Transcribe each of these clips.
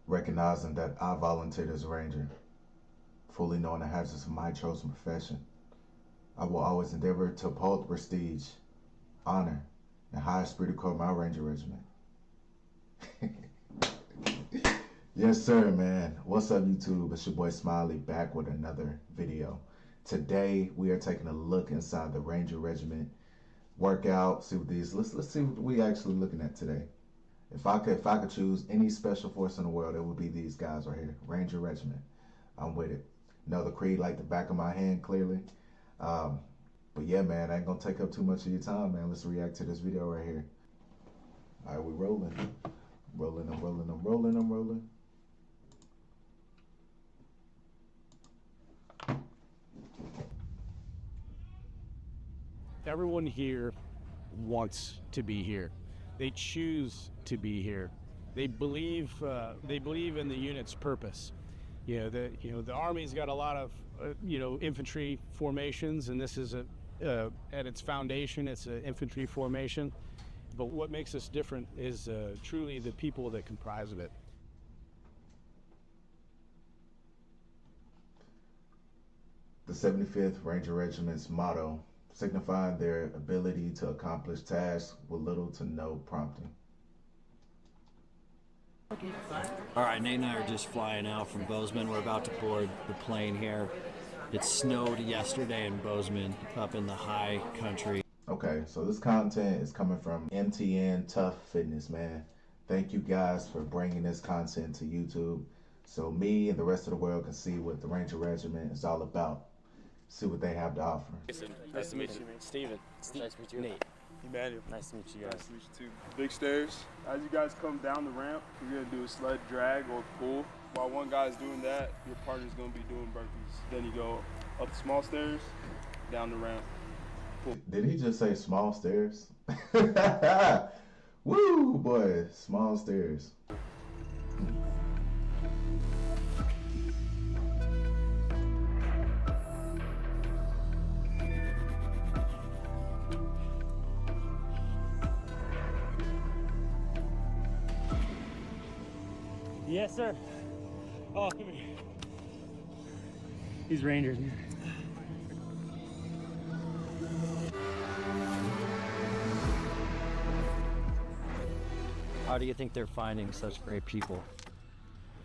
recognizing that I volunteered as a ranger, fully knowing the hazards of my chosen profession. I will always endeavor to uphold the prestige, honor, and high esprit de corps of my ranger regiment. Yes, sir, man. What's up, YouTube? It's your boy Smiley back with another video. Today we are taking a look inside the Ranger Regiment workout. See what these. Let's see what we actually looking at today. If I could choose any special force in the world, it would be these guys right here, Ranger Regiment. I'm with it. Know the creed like the back of my hand, clearly. But yeah, man, I ain't gonna take up too much of your time, man. Let's react to this video right here. All right, we rolling. I'm rolling. Everyone here wants to be here. They choose to be here. They believe in the unit's purpose. The Army's got a lot of infantry formations, and this is at its foundation, it's an infantry formation. But what makes us different is truly the people that comprise of it. The 75th Ranger Regiment's motto, signifying their ability to accomplish tasks with little to no prompting. All right, Nate and I are just flying out from Bozeman. We're about to board the plane here. It snowed yesterday in Bozeman, up in the high country. Okay, so this content is coming from MTN Tough Fitness, man. Thank you guys for bringing this content to YouTube so me and the rest of the world can see what the Ranger Regiment is all about. See what they have to offer. Nice to meet you. Steven. Nice to meet you. Nate. Emmanuel. Nice to meet you guys. Nice to meet you too. Big stairs. As you guys come down the ramp, you're gonna do a sled drag or pull. While one guy's doing that, your partner's gonna be doing burpees. Then you go up the small stairs, down the ramp. Pull. Did he just say small stairs? Woo, boy, small stairs. Yes, sir. Oh, come here. These Rangers, man. How do you think they're finding such great people?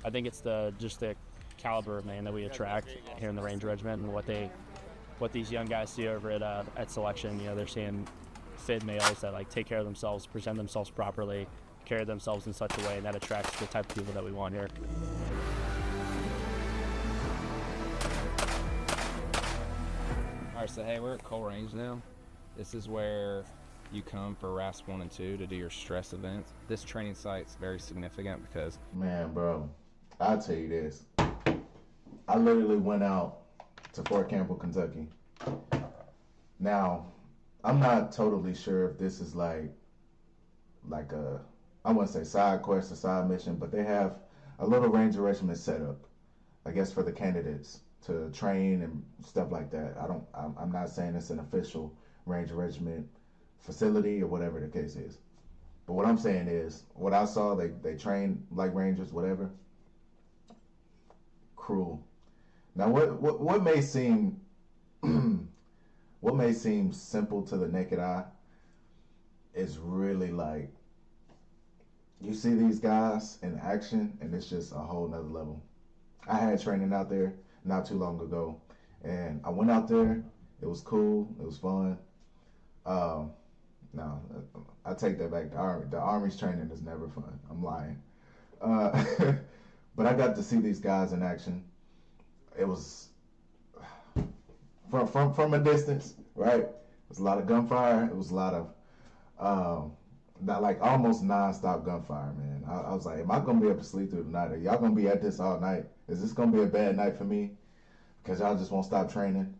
I think it's just the caliber of man that we attract here in the Ranger Regiment, and what these young guys see over at selection. They're seeing fit males that take care of themselves, present themselves properly, carry themselves in such a way, and that attracts the type of people that we want here. All right, so hey, we're at Cole Range now. This is where you come for RAS 1 and 2 to do your stress events. This training site's very significant because... Man, bro, I'll tell you this. I literally went out to Fort Campbell, Kentucky. Now, I'm not totally sure if this is like a, I wouldn't say side quest or side mission, but they have a little Ranger Regiment set up, I guess, for the candidates to train and stuff like that. I'm not saying it's an official Ranger Regiment facility or whatever the case is. But what I'm saying is, what I saw, they train like Rangers, whatever. Cruel. Now, what may seem what may seem simple to the naked eye is really like, you see these guys in action, and it's just a whole nother level. I had training out there not too long ago, and I went out there. It was cool. It was fun. No, I take that back. The Army's training is never fun. I'm lying. But I got to see these guys in action. It was from a distance, right? It was a lot of gunfire. It was a lot of not like almost non-stop gunfire, man. I was like, am I gonna be able to sleep through the night? Are y'all gonna be at this all night? Is this gonna be a bad night for me? Because y'all just won't stop training.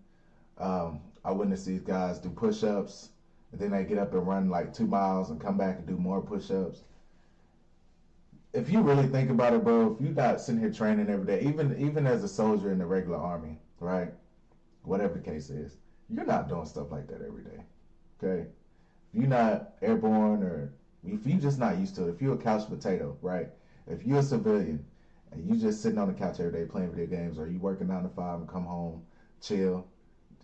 I witnessed these guys do push-ups, and then they get up and run like 2 miles and come back and do more push-ups. If you really think about it, bro, if you're not sitting here training every day, even as a soldier in the regular Army, right? Whatever the case is, you're not doing stuff like that every day, okay? If you're not airborne, or if you're just not used to it, if you're a couch potato, right? If you're a civilian and you just sitting on the couch every day playing video games, or you working 9 to 5 and come home, chill,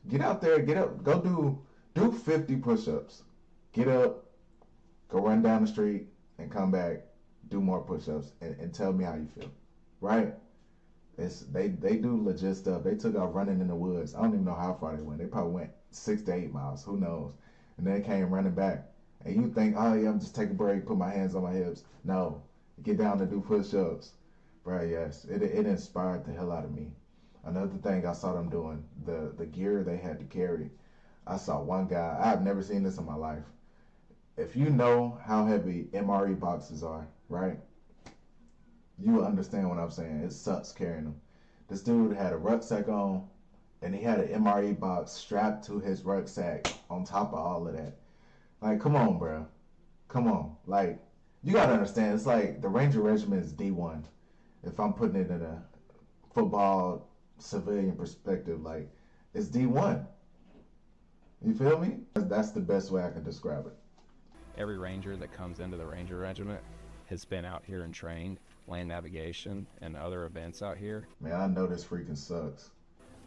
get out there, get up, go do 50 push-ups. Get up, go run down the street, and come back, do more push-ups, and tell me how you feel, right? They do legit stuff. They took out running in the woods. I don't even know how far they went. They probably went 6 to 8 miles. Who knows? And then came running back. And you think, oh yeah, I'm just take a break, put my hands on my hips. No, get down to do push-ups, bro. Yes, it inspired the hell out of me. Another thing I saw them doing, the gear they had to carry. I saw one guy. I've never seen this in my life. If you know how heavy MRE boxes are, right? You will understand what I'm saying. It sucks carrying them. This dude had a rucksack on, and he had an MRE box strapped to his rucksack on top of all of that. Like, come on, bro. Come on. Like, you got to understand, it's like the Ranger Regiment is D1. If I'm putting it in a football civilian perspective, like, it's D1. You feel me? That's the best way I can describe it. Every Ranger that comes into the Ranger Regiment has been out here and trained land navigation and other events out here. Man, I know this freaking sucks.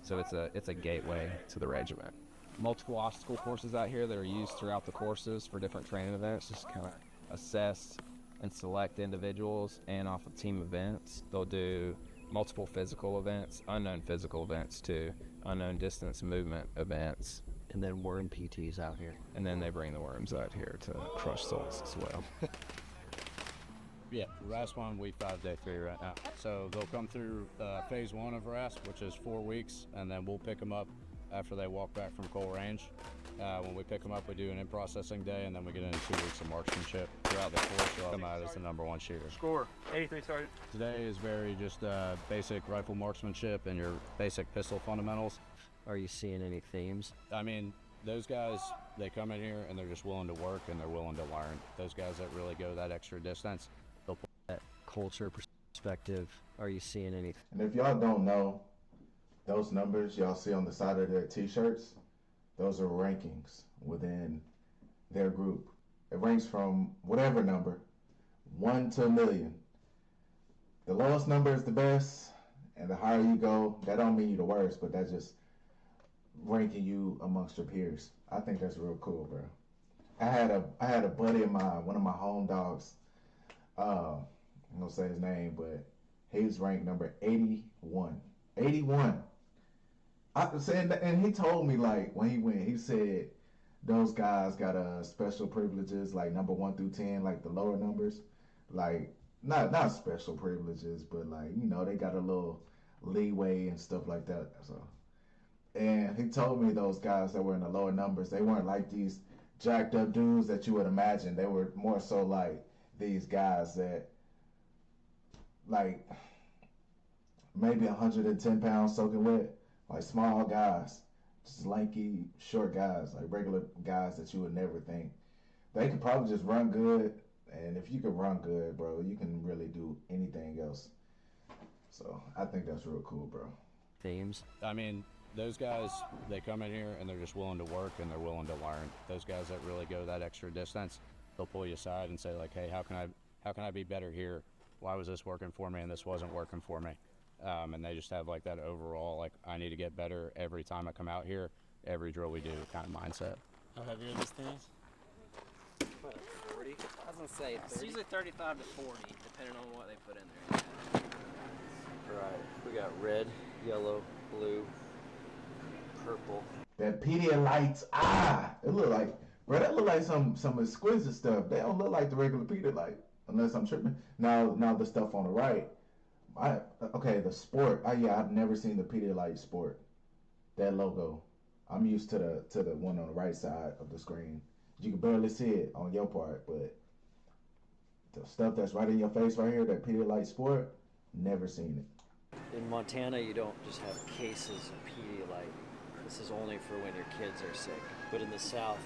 So it's a gateway to the regiment. Multiple obstacle courses out here that are used throughout the courses for different training events. Just kind of assess and select individuals, and off of team events, they'll do multiple physical events, unknown physical events too, unknown distance movement events. And then worm PTs out here. And then they bring the worms out here to crush souls as well. Yeah, RAS 1, week 5, day 3 right now. So they'll come through phase 1 of RAS, which is 4 weeks, and then we'll pick them up after they walk back from Cole Range. When we pick them up, we do an in-processing day, and then we get into 2 weeks of marksmanship. Throughout the course, they'll come out as the #1 shooter. Score. 83, Sergeant. Today is very just basic rifle marksmanship and your basic pistol fundamentals. Are you seeing any themes? I mean, those guys, they come in here and they're just willing to work and they're willing to learn. Those guys that really go that extra distance, they'll put That culture perspective, are you seeing any? And if y'all don't know, those numbers y'all see on the side of their t-shirts, those are rankings within their group. It ranks from whatever number, 1 to 1,000,000. The lowest number is the best, and the higher you go, that don't mean you're the worst, but that's just ranking you amongst your peers. I think that's real cool, bro. I had a buddy of mine, one of my home dogs. I'm gonna say his name, but he's ranked number 81. 81. And he told me, like, when he went, he said those guys got special privileges, like number 1 through 10, like the lower numbers, like not special privileges, but like, you know, they got a little leeway and stuff like that. So, and he told me those guys that were in the lower numbers, they weren't like these jacked up dudes that you would imagine. They were more so like these guys that, like, maybe 110 pounds soaking wet, like small guys, just lanky, short guys, like regular guys that you would never think. They could probably just run good, and if you can run good, bro, you can really do anything else. So I think that's real cool, bro. Themes? I mean, those guys, they come in here and they're just willing to work and they're willing to learn. Those guys that really go that extra distance, they'll pull you aside and say, like, hey, how can I be better here? Why was this working for me and this wasn't working for me? And they just have like that overall, like, I need to get better every time I come out here, every drill we do kind of mindset. How heavy are these things? What, 40? I was gonna say it's usually 35 to 40, depending on what they put in there. Right. We got red, yellow, blue, purple. That Pedialytes, it look like, bro, that look like some exquisite stuff. They don't look like the regular Pedialyte, unless I'm tripping. Now the stuff on the right, the Sport. I've never seen the Pedialyte Sport. That logo. I'm used to the one on the right side of the screen. You can barely see it on your part, but the stuff that's right in your face right here, that Pedialyte Sport, never seen it. In Montana, you don't just have cases of Pedialyte. This is only for when your kids are sick. But in the South,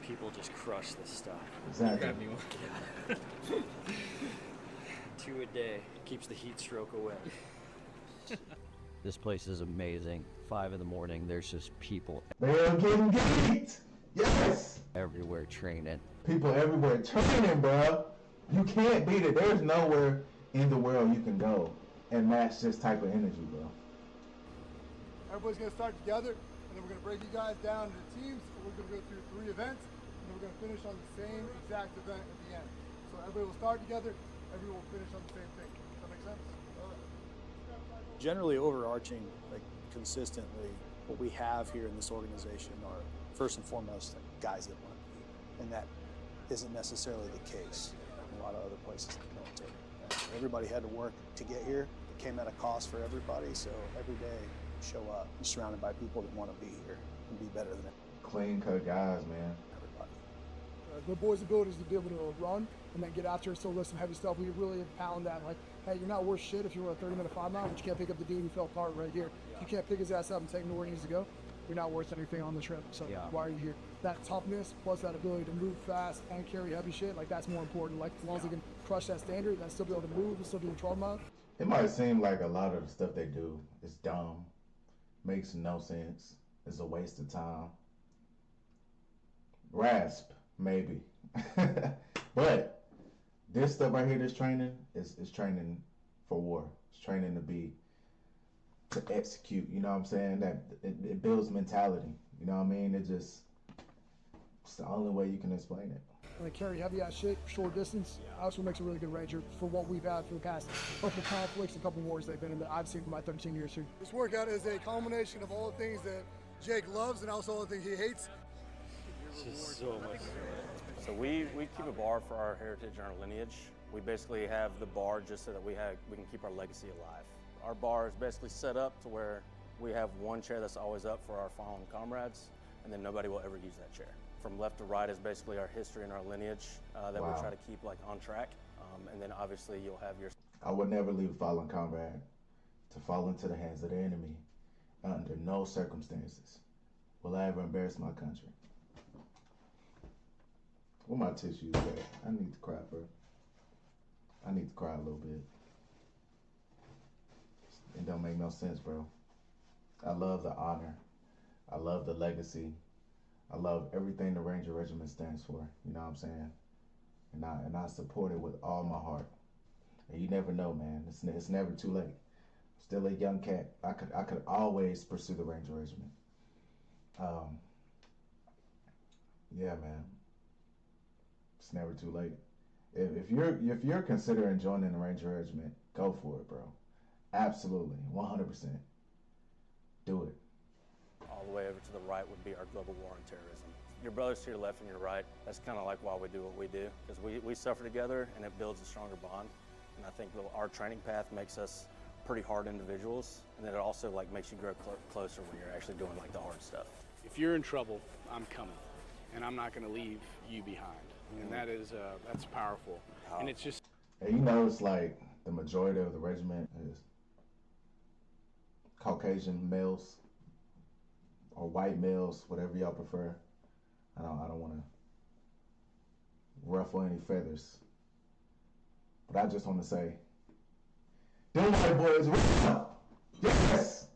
people just crush this stuff. Exactly. Grab me one. 2 a day. Keeps the heat stroke away. This place is amazing. 5 in the morning, there's just people They're getting geeked. Yes. everywhere training. People everywhere training, bro. You can't beat it. There's nowhere in the world you can go and match this type of energy, bro. Everybody's going to start together, and then we're going to break you guys down into teams. We're going to go through 3 events, and then we're going to finish on the same exact event at the end. So everybody will start together, everyone will finish on the same thing. Does that make sense? Generally overarching, like consistently, what we have here in this organization are first and foremost like guys that want to be, and that isn't necessarily the case in a lot of other places in the military. Everybody had to work to get here. It came at a cost for everybody, so every day show up, be surrounded by people that want to be here and be better than Clean cut guys, man. everybody. The boys' ability is to be able to run and then get after it, still lift some heavy stuff. We really pound that, like, hey, you're not worth shit if you run a 30-minute 5 mile, but you can't pick up the dude who fell apart right here. If you can't pick his ass up and take him to where he needs to go, you're not worth anything on the trip. So why are you here? That toughness plus that ability to move fast and carry heavy shit, like that's more important. Like as long as they can crush that standard and still be able to move and still do a 12 mile. It might seem like a lot of the stuff they do is dumb, makes no sense, is a waste of time. Rasp, maybe. But this stuff right here, this training, is training for war. It's training to execute, you know what I'm saying? That it builds mentality, you know what I mean? It's the only way you can explain it. And they carry heavy ass shit, short distance. Also makes a really good ranger for what we've had for the past couple conflicts and couple wars they've been in that I've seen in my 13 years here. This workout is a culmination of all the things that Jake loves and also all the things he hates. Just so much. So we keep a bar for our heritage and our lineage. We basically have the bar just so that we can keep our legacy alive. Our bar is basically set up to where we have one chair that's always up for our fallen comrades, and then nobody will ever use that chair. From left to right is basically our history and our lineage that we try to keep like on track. And then obviously you'll have your... I would never leave a fallen comrade to fall into the hands of the enemy under no circumstances will I ever embarrass my country. Where my tissues at? I need to cry, bro. I need to cry a little bit. It don't make no sense, bro. I love the honor. I love the legacy. I love everything the Ranger Regiment stands for. You know what I'm saying? And I support it with all my heart. And you never know, man. It's never too late. I'm still a young cat. I could always pursue the Ranger Regiment. Yeah, man. It's never too late. If you're considering joining the Ranger Regiment, go for it, bro. Absolutely, 100%. Do it. All the way over to the right would be our global war on terrorism. Your brothers to your left and your right, that's kind of like why we do what we do, because we suffer together and it builds a stronger bond. And I think our training path makes us pretty hard individuals, and then it also like makes you grow closer when you're actually doing like the hard stuff. If you're in trouble, I'm coming, and I'm not going to leave you behind. And that's powerful. And it's just... And you know, it's like the majority of the regiment is Caucasian males or white males, whatever y'all prefer. I don't want to ruffle any feathers, but I just want to say, them white boys, yes.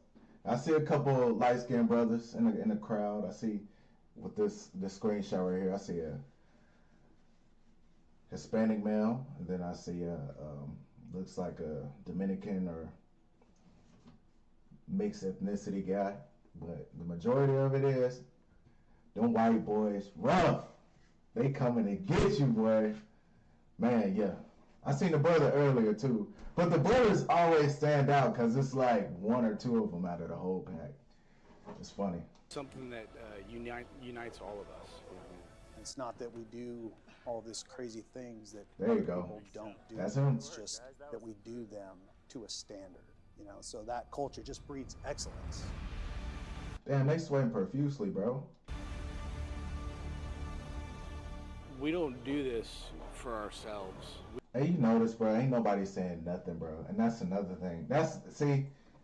I see a couple light-skinned brothers in the crowd. I see with this screenshot right here. I see a Hispanic male, and then I see looks like a Dominican or mixed ethnicity guy, but the majority of it is them white boys rough. They coming to get you, boy. Man, yeah. I seen the brother earlier too, but the brothers always stand out because it's like one or two of them out of the whole pack. It's funny. Something that unites all of us. It's not that we do all these crazy things that There you other go. people don't do. That's him. It's just that we do them to a standard, you know. So that culture just breeds excellence. Damn, they sweating profusely, bro. We don't do this for ourselves. Hey, you notice, bro, ain't nobody saying nothing, bro. And that's another thing.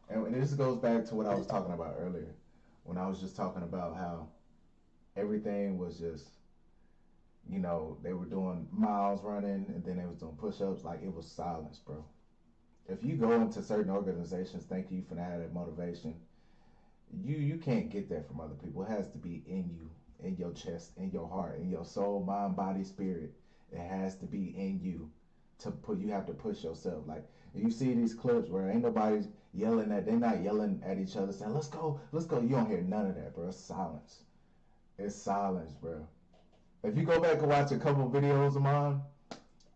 And this goes back to what I was talking about earlier, when I was just talking about how everything was just, you know, they were doing miles running and then they was doing push-ups. Like, it was silence, bro. If you go into certain organizations thinking you finna have that motivation, you can't get that from other people. It has to be in you, in your chest, in your heart, in your soul, mind, body, spirit. It has to be in you you have to push yourself. Like, you see these clips where ain't nobody yelling they're not yelling at each other saying, let's go. You don't hear none of that, bro. It's silence. It's silence, bro. If you go back and watch a couple videos of mine,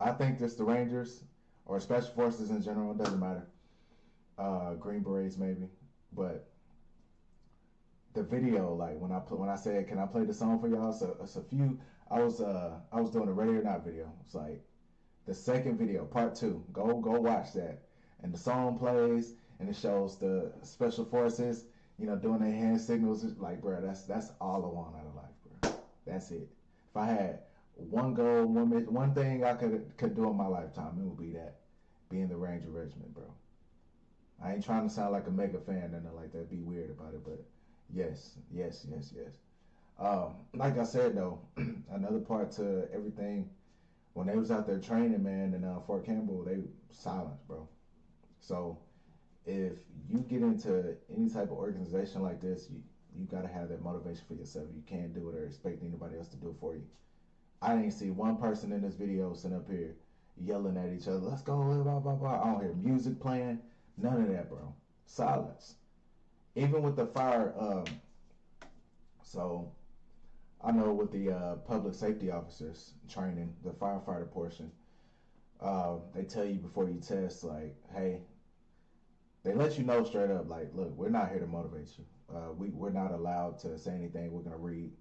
I think it's the Rangers or Special Forces in general, it doesn't matter. Green Berets maybe, but the video, like when I said, can I play the song for y'all? So it's a few. I was doing a Ready or Not video. It's like the second video, part 2. Go watch that. And the song plays, and it shows the Special Forces, doing their hand signals. It's like, bro, that's all I want out of life, bro. That's it. If I had one goal, one thing I could do in my lifetime, it would be that, be in the Ranger Regiment, bro. I ain't trying to sound like a mega fan or nothing like that. Be weird about it, but yes. Like I said though, another part to everything, when they was out there training, man, in Fort Campbell, they silent, bro. So if you get into any type of organization like this, you gotta have that motivation for yourself. You can't do it or expect anybody else to do it for you. I didn't see one person in this video sitting up here yelling at each other, let's go, blah, blah, blah. I don't hear music playing, none of that, bro. Silence. Even with the fire, so I know with the public safety officers training, the firefighter portion, they tell you before you test, like, hey, they let you know straight up, like, look, we're not here to motivate you. We're not allowed to say anything. We're going to read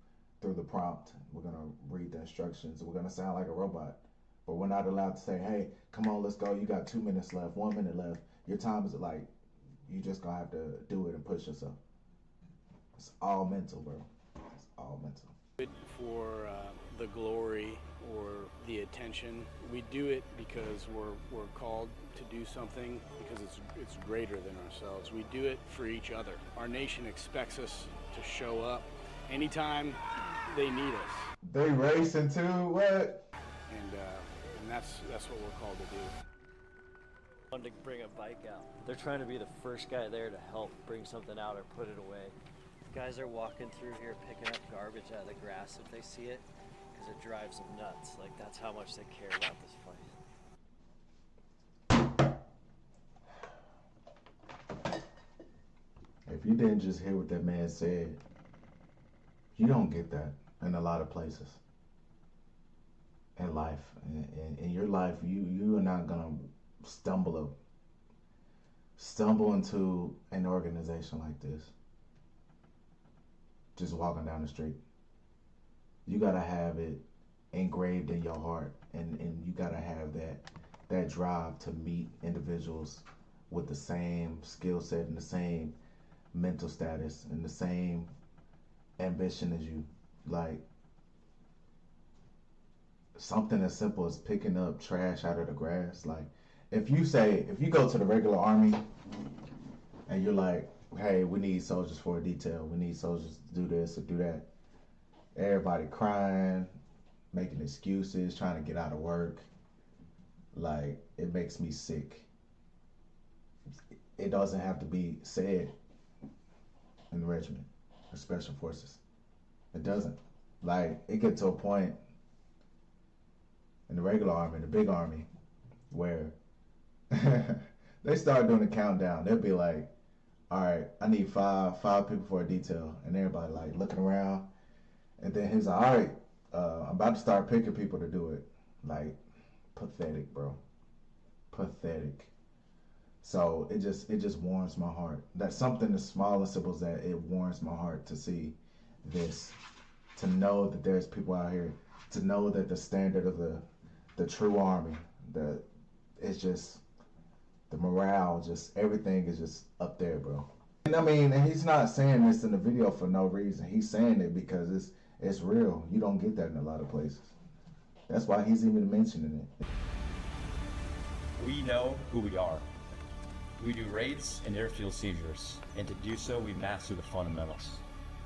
through the prompt. We're going to read the instructions. We're going to sound like a robot. But we're not allowed to say, hey, come on, let's go. You got 2 minutes left, 1 minute left. Your time is like, you just going to have to do it and push yourself. It's all mental, bro. It's all mental. For the glory or the attention. We do it because we're called to do something because it's greater than ourselves. We do it for each other. Our nation expects us to show up anytime they need us. They racing too, what? And that's what we're called to do. Wanted to bring a bike out. They're trying to be the first guy there to help bring something out or put it away. Guys are walking through here picking up garbage out of the grass if they see it, because it drives them nuts. Like, that's how much they care about this place. If you didn't just hear what that man said, you don't get that in a lot of places. In life, in your life, you are not gonna stumble into an organization like this. Just walking down the street. You gotta have it engraved in your heart, and you gotta have that drive to meet individuals with the same skill set and the same mental status and the same ambition as you. Like, something as simple as picking up trash out of the grass. Like, if you go to the regular army and you're like, hey, we need soldiers for a detail. We need soldiers to do this or do that. Everybody crying, making excuses, trying to get out of work. Like, it makes me sick. It doesn't have to be said in the regiment or special forces. It doesn't. Like, it gets to a point in the regular army, the big army, where they start doing the countdown. They'll be like, all right, I need five people for a detail. And everybody like looking around. And then he's like, all right, I'm about to start picking people to do it. Like, pathetic, bro. Pathetic. So it just warms my heart. That's something as small and simple as that. It warms my heart to see this, to know that there's people out here, to know that the standard of the true army, it's just the morale, just everything is just up there, bro. And I mean, and he's not saying this in the video for no reason. He's saying it because it's real. You don't get that in a lot of places. That's why he's even mentioning it. We know who we are. We do raids and airfield seizures, and to do so, we master the fundamentals.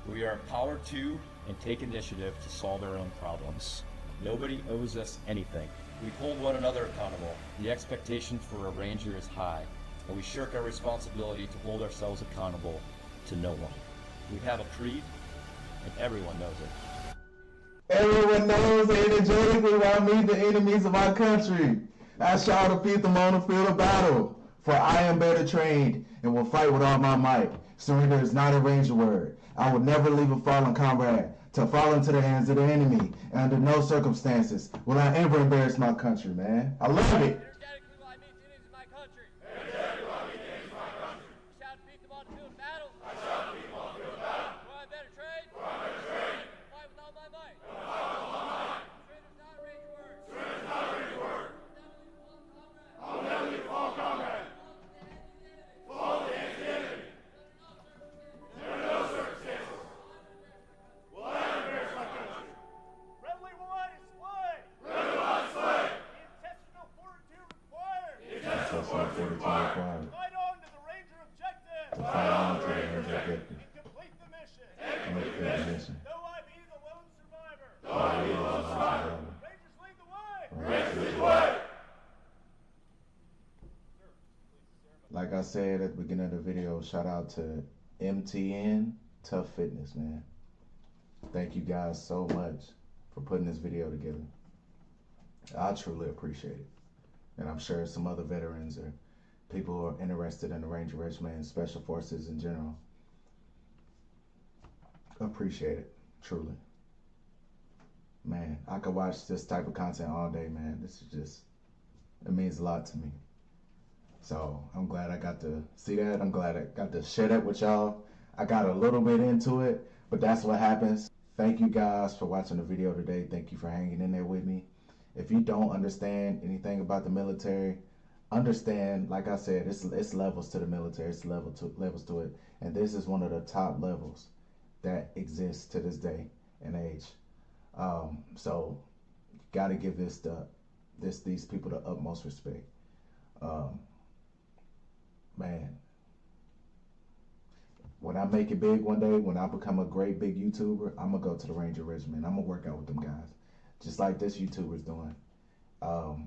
We are empowered to and take initiative to solve our own problems. Nobody owes us anything. We hold one another accountable. The expectation for a ranger is high, and we shirk our responsibility to hold ourselves accountable to no one. We have a creed, and everyone knows it. Everyone knows energetically why we the enemies of our country. I shall defeat them on the field of battle. For I am better trained and will fight with all my might. Surrender is not a Ranger word. I would never leave a fallen comrade to fall into the hands of the enemy. And under no circumstances will I ever embarrass my country, man. I love it. Like I said at the beginning of the video, shout out to MTN Tough Fitness, man. Thank you guys so much for putting this video together. I truly appreciate it. And I'm sure some other veterans or people who are interested in the Ranger Regiment and Special Forces in general appreciate it, truly. Man, I could watch this type of content all day, man. This is just, it means a lot to me. So I'm glad I got to see that. I'm glad I got to share that with y'all. I got a little bit into it, but that's what happens. Thank you guys for watching the video today. Thank you for hanging in there with me. If you don't understand anything about the military, understand, like I said, it's levels to the military. It's levels to it. And this is one of the top levels that exists to this day and age. So you got to give these people the utmost respect. Man, when I make it big one day, when I become a great big YouTuber, I'm gonna go to the Ranger Regiment. I'm gonna work out with them guys, just like this YouTuber's doing. The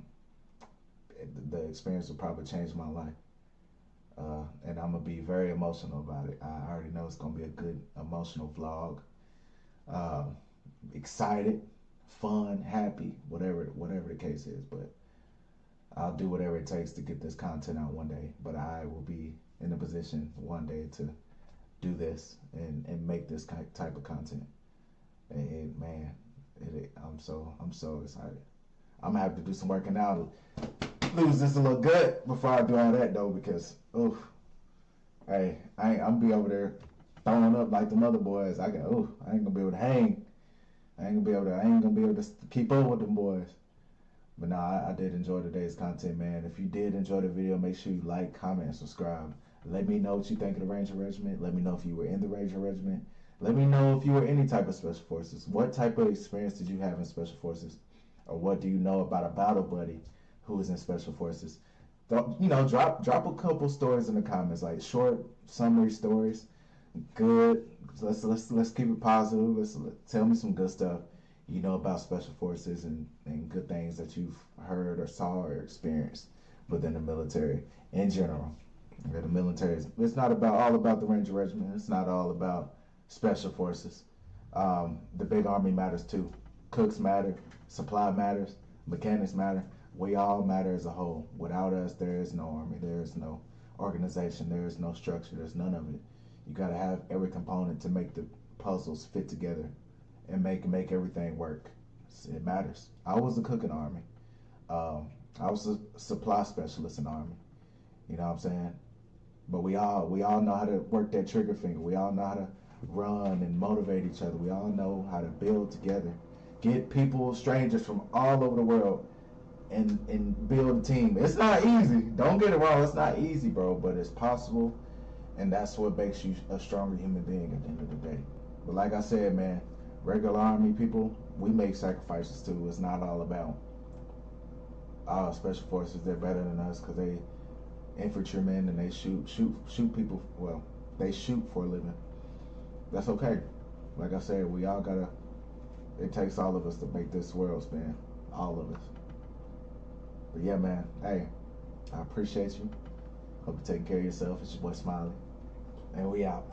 experience will probably change my life, and I'm gonna be very emotional about it. I already know it's gonna be a good emotional vlog. Excited, fun, happy, whatever the case is, but I'll do whatever it takes to get this content out one day. But I will be in a position one day to do this and make this type of content. And man, I'm so excited. I'm gonna have to do some working out, lose this a little gut before I do all that though, because hey, I'm gonna be over there throwing up like the other boys. I ain't gonna be able to hang. I ain't gonna be able to keep up with them boys. But nah, I did enjoy today's content, man. If you did enjoy the video, make sure you like, comment, and subscribe. Let me know what you think of the Ranger Regiment. Let me know if you were in the Ranger Regiment. Let me know if you were any type of Special Forces. What type of experience did you have in Special Forces? Or what do you know about a battle buddy who is in Special Forces? You know, drop a couple stories in the comments, like short summary stories. Good. Let's keep it positive. Let's tell me some good stuff you know about Special Forces and good things that you've heard or saw or experienced within the military in general. The military it's not all about the Ranger Regiment. It's not all about Special Forces. The big army matters too. Cooks matter, supply matters, mechanics matter. We all matter as a whole. Without us, there is no army. There is no organization. There is no structure. There's none of it. You got to have every component to make the puzzles fit together and make everything work. It matters. I was a cook in the Army. I was a supply specialist in the Army. You know what I'm saying? But we all know how to work that trigger finger. We all know how to run and motivate each other. We all know how to build together. Get people, strangers from all over the world and build a team. It's not easy. Don't get it wrong. It's not easy, bro, but it's possible. And that's what makes you a stronger human being at the end of the day. But like I said, man, regular Army people, we make sacrifices too. It's not all about Special Forces. They're better than us because they infantrymen and they shoot people. Well, they shoot for a living. That's okay. Like I said, we all gotta. It takes all of us to make this world spin. All of us. But yeah, man. Hey, I appreciate you. Hope you're taking care of yourself. It's your boy Smiley, and we out.